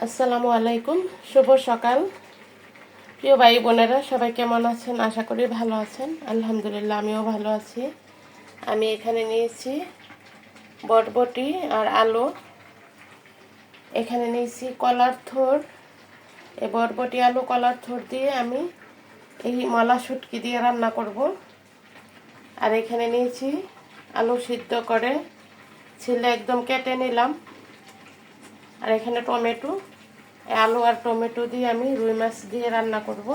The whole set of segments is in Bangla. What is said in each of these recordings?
আসসালামু আলাইকুম, শুভ সকাল। প্রিয় ভাই বোনেরা, সবাই কেমন আছেন? আশা করি ভালো আছেন। আলহামদুলিল্লাহ, আমিও ভালো আছি। আমি এখানে নিয়েছি বরবটি আর আলু, এখানে নিয়েছি কলার থোড়। এই বরবটি আলু কলার থোড় দিয়ে আমি এই মলা শুটকি দিয়ে রান্না করব। আর এখানে নিয়েছি আলু সিদ্ধ করে ছিলে একদম কেটে নিলাম। আর এখানে টমেটো, আলু আর টমেটো দিয়ে আমি রুই মাছ দিয়ে রান্না করব।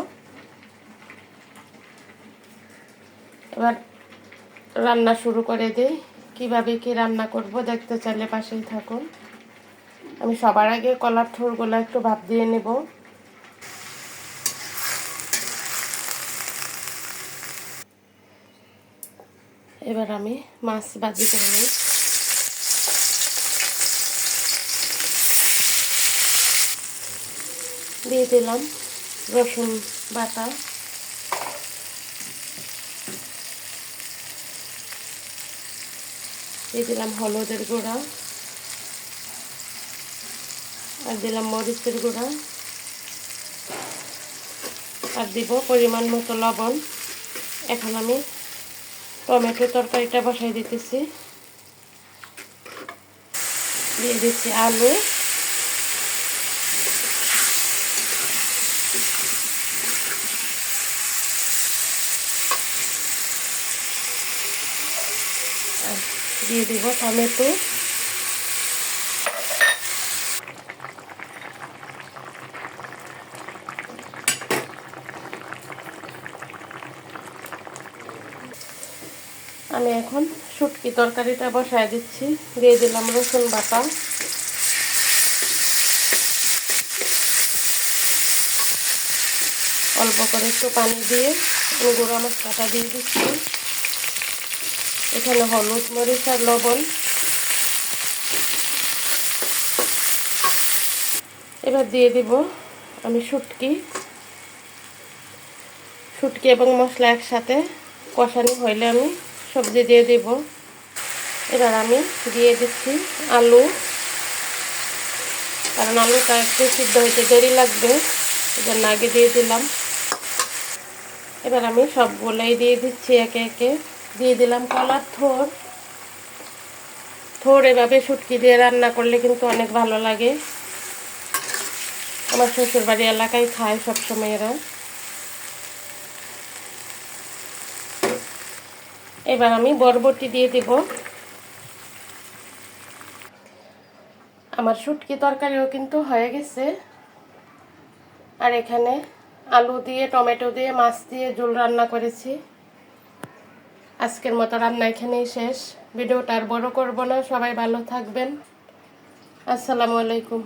এবার রান্না শুরু করে দিই। কিভাবে কি রান্না করব দেখতে চাইলে পাশেই থাকুন। আমি সবার আগে কলার থোড়গুলো একটু ভাপ দিয়ে নেব। এবার আমি মাছ ভাজি করে নিই। দিয়ে দিলাম রসুন বাটা, দিয়ে দিলাম হলুদের গুঁড়া, আর দিলাম মরিচের গুঁড়া, আর দিব পরিমাণ মতো লবণ। এখন আমি টমেটো তরকারিটা বসাই দিতেছি। দিয়ে দিচ্ছি আলু, দিয়ে দিব টমেটো, আমি এখন শুটকি তরকারিটা বসায় দিচ্ছি। দিয়ে দিলাম রসুন বাটা, অল্প করে একটু পানি দিয়ে আমি গুঁড়া মশলাটা দিয়ে দিচ্ছি। এখানে হলুদ, মরিচ আর লবণ। এবার দিয়ে দিব আমি শুটকি এবং মশলা একসাথে কষানো হইলে আমি সবজি দিয়ে দিব। এবার আমি দিয়ে দিচ্ছি আলু, কারণ আলুটা একটু সিদ্ধ হইতে দেরি লাগবে, এজন্য আগে দিয়ে দিলাম। এবার আমি সবগুলোই দিয়ে দিচ্ছি একে একে। দিয়ে দিলাম কলার থোড়। এভাবে শুটকি দিয়ে রান্না করলে কিন্তু অনেক ভালো লাগে। আমার শ্বশুর বাড়ি এলাকায় খায় সবসময় এরা। এবার আমি বরবটি দিয়ে দিব। আমার শুটকি তরকারিও কিন্তু হয়ে গেছে। আর এখানে আলু দিয়ে, টমেটো দিয়ে, মাছ দিয়ে ঝোল রান্না করেছি। আজকের মতো রান্না এখানেই শেষ। ভিডিওটা আর বড় করব না। সবাই ভালো থাকবেন। আসসালামু আলাইকুম।